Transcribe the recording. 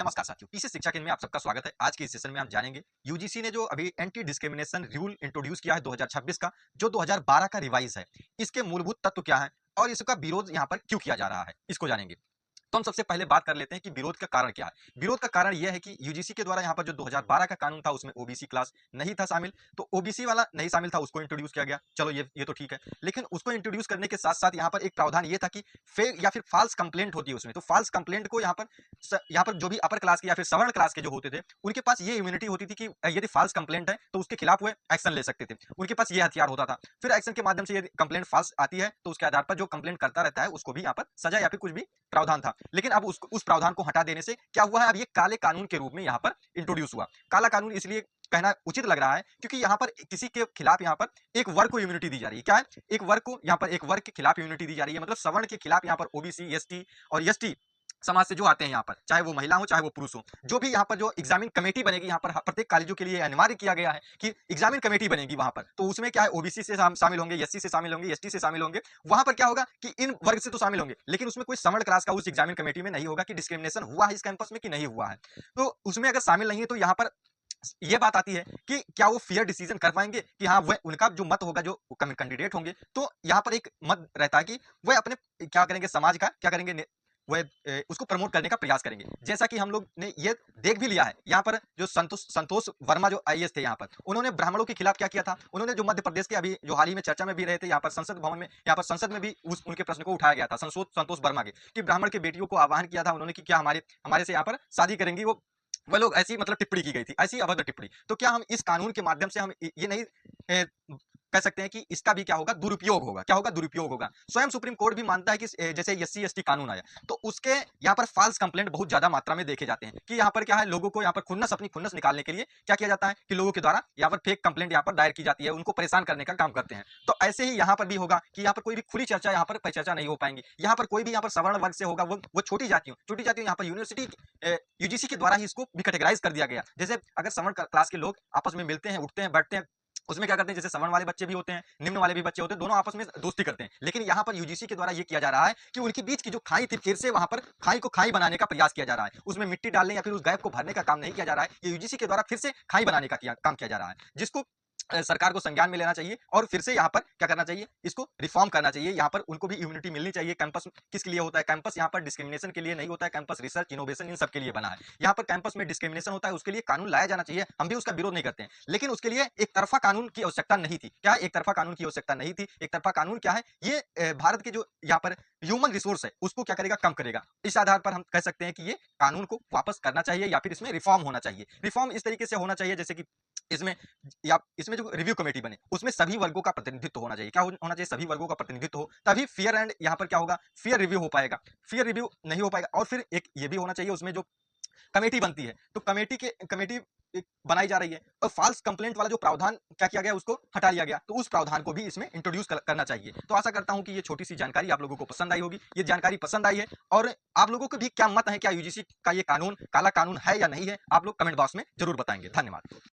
नमस्कार साथियों, पीसी शिक्षा केंद्र में आप सबका स्वागत है। आज के इस सेशन में हम जानेंगे यूजीसी ने जो अभी एंटी डिस्क्रिमिनेशन रूल इंट्रोड्यूस किया है 2026 का, जो 2012 का रिवाइज है। इसके मूलभूत तत्व क्या है और इसका विरोध यहाँ पर क्यों किया जा रहा है, इसको जानेंगे। तो हम सबसे पहले बात कर लेते हैं कि विरोध का कारण क्या है। विरोध का कारण यह है कि यूजीसी के द्वारा यहाँ पर जो 2012 का कानून था उसमें ओबीसी क्लास नहीं था शामिल, तो ओबीसी वाला नहीं शामिल था, उसको इंट्रोड्यूस किया गया। चलो ये तो ठीक है, लेकिन उसको इंट्रोड्यूस करने के साथ साथ यहाँ पर एक प्रावधान ये था कि फेक या फिर फॉल्स कंप्लेंट होती है उसमें, तो फॉल्स कंप्लेंट को यहाँ पर जो भी अपर क्लास के या फिर सवर्ण क्लास के जो होते थे उनके पास ये इम्यूनिटी होती थी कि यदि फॉल्स कंप्लेंट है तो उसके खिलाफ वो एक्शन ले सकते थे, उनके पास ये हथियार होता था। फिर एक्शन के माध्यम से यदि कंप्लेंट फॉल्स आती है तो उसके आधार पर जो कंप्लेंट करता रहता है उसको भी यहाँ पर सजा या फिर कुछ भी प्रावधान था। लेकिन अब उस प्रावधान को हटा देने से क्या हुआ है, अब ये काले कानून के रूप में यहाँ पर इंट्रोड्यूस हुआ। काला कानून इसलिए कहना उचित लग रहा है क्योंकि यहाँ पर किसी के खिलाफ यहाँ पर एक वर्ग को इम्यूनिटी दी जा रही है। क्या है, एक वर्ग को यहाँ पर एक वर्ग के खिलाफ इम्यूनिटी दी जा रही है, मतलब सवर्ण के खिलाफ यहाँ पर ओबीसी एसटी और एसटी समाज से जो आते हैं यहाँ पर, चाहे वो महिला हो चाहे वो पुरुष हो, जो भी यहाँ पर जो एग्जामिन कमेटी बनेगी, यहाँ पर प्रत्येक कॉलेजों के लिए अनिवार्य किया गया है कि एग्जामिन कमेटी बनेगी वहां पर, तो उसमें क्या है, ओबीसी से शामिल होंगे, एससी से शामिल होंगे, एसटी से शामिल होंगे। वहां पर क्या होगा कि इन वर्ग से तो शामिल होंगे लेकिन उसमें कोई सवर्ण क्लास का उस एग्जामिन कमेटी में नहीं होगा कि डिस्क्रिमिनेशन हुआ है इस कैंपस में कि नहीं हुआ है। तो उसमें अगर शामिल नहीं है तो यहाँ पर ये बात आती है कि क्या वो फेयर डिसीजन कर पाएंगे कि हाँ वह उनका जो मत होगा, जो कैंडिडेट होंगे, तो यहाँ पर एक मत रहता है कि वह अपने क्या करेंगे, समाज का क्या करेंगे, वह उसको प्रमोट करने का प्रयास करेंगे। जैसा कि हम लोग ने ये देख भी लिया है, यहाँ पर जो संतोष संतोष वर्मा जो आईएएस थे, यहाँ पर उन्होंने ब्राह्मणों के खिलाफ क्या किया था, उन्होंने जो मध्य प्रदेश के अभी जो हाल ही में चर्चा में भी रहे थे, यहाँ पर संसद भवन में, यहाँ पर संसद में भी उनके प्रश्न को उठाया गया था, संतोष वर्मा के, कि ब्राह्मण के बेटियों को आह्वान किया था उन्होंने कि क्या हमारे हमारे से यहाँ पर शादी करेंगी। वो वह लोग ऐसी मतलब टिप्पणी की गई थी, ऐसी अभद्र टिप्पणी। तो क्या हम इस कानून के माध्यम से हम ये नहीं ए, कह सकते हैं कि इसका भी क्या होगा, दुरुपयोग होगा। क्या होगा, दुरुपयोग होगा। स्वयं सुप्रीम कोर्ट भी मानता है कि जैसे एससी एसटी कानून आया तो उसके यहाँ पर फॉल्स कंप्लेंट बहुत ज्यादा मात्रा में देखे जाते हैं कि यहाँ पर क्या है, लोगों को यहाँ पर खुन्नस अपनी खुन्नस निकालने के लिए क्या किया जाता है कि लोगों के द्वारा यहाँ पर फेक कंप्लेंट यहाँ पर दायर की जाती है, उनको परेशान करने का काम करते हैं। तो ऐसे ही यहाँ पर भी होगा कि यहाँ पर कोई भी खुली चर्चा यहाँ पर परिचर्चा नहीं हो पाएंगी। यहाँ पर कोई भी यहाँ पर सवर्ण वर्ग से होगा, वो छोटी जातियों यहाँ पर यूनिवर्सिटी यूजीसी के द्वारा ही इसको भी कैटेगराइज कर दिया गया। जैसे अगर सवर्ण क्लास के लोग आपस में मिलते हैं, उठते हैं, बैठते हैं, उसमें क्या करते हैं, जैसे सवर्ण वाले बच्चे भी होते हैं, निम्न वाले भी बच्चे होते हैं, दोनों आपस में दोस्ती करते हैं। लेकिन यहाँ पर यूजीसी के द्वारा ये किया जा रहा है कि उनके बीच की जो खाई थी, फिर से वहां पर खाई को खाई बनाने का प्रयास किया जा रहा है, उसमें मिट्टी डालने या फिर उस गैप को भरने का काम नहीं किया जा रहा है। ये यूजीसी के द्वारा फिर से खाई बनाने का काम किया जा रहा है, जिसको सरकार को संज्ञान में लेना चाहिए और फिर से यहाँ पर क्या करना चाहिए, इसको रिफॉर्म करना चाहिए। यहाँ पर उनको भी इम्यूनिटी मिलनी चाहिए। कैंपस किसके लिए होता है, कैंपस यहाँ पर डिस्क्रिमिनेशन के लिए नहीं होता है, कैंपस रिसर्च इनोवेशन इन सब के लिए बना है। यहाँ पर कैंपस में डिस्क्रिमिनेशन होता है, उसके लिए कानून लाया जाना चाहिए, हम भी उसका विरोध नहीं करते हैं, लेकिन उसके लिए एक तरफा कानून की आवश्यकता नहीं थी। क्या एक तरफा कानून की आवश्यकता नहीं थी। एक तरफा कानून क्या है, ये भारत के जो यहाँ पर ह्यूमन रिसोर्स है उसको क्या करेगा, कम करेगा। इस आधार पर हम कह सकते हैं कि ये कानून को वापस करना चाहिए या फिर इसमें रिफॉर्म होना चाहिए। रिफॉर्म इस तरीके से होना चाहिए जैसे कि इसमें या इसमें जो रिव्यू कमेटी बने उसमें सभी वर्गों का प्रतिनिधित्व होना चाहिए। क्या होना चाहिए, सभी वर्गों का प्रतिनिधित्व हो, तभी फेयर एंड यहाँ पर क्या होगा, फेयर रिव्यू हो पाएगा। फेयर रिव्यू नहीं हो पाएगा। और फिर एक ये भी होना चाहिए, उसमें जो कमेटी बनती है तो कमेटी बनाई जा रही है और फॉल्स कंप्लेंट वाला जो प्रावधान क्या किया गया उसको हटा लिया गया, तो उस प्रावधान को भी इसमें इंट्रोड्यूस करना चाहिए। तो आशा करता हूं कि ये छोटी सी जानकारी आप लोगों को पसंद आई होगी। ये जानकारी पसंद आई है और आप लोगों को भी क्या मत है, क्या यूजीसी का ये कानून काला कानून है या नहीं है, आप लोग कमेंट बॉक्स में जरूर बताएंगे। धन्यवाद।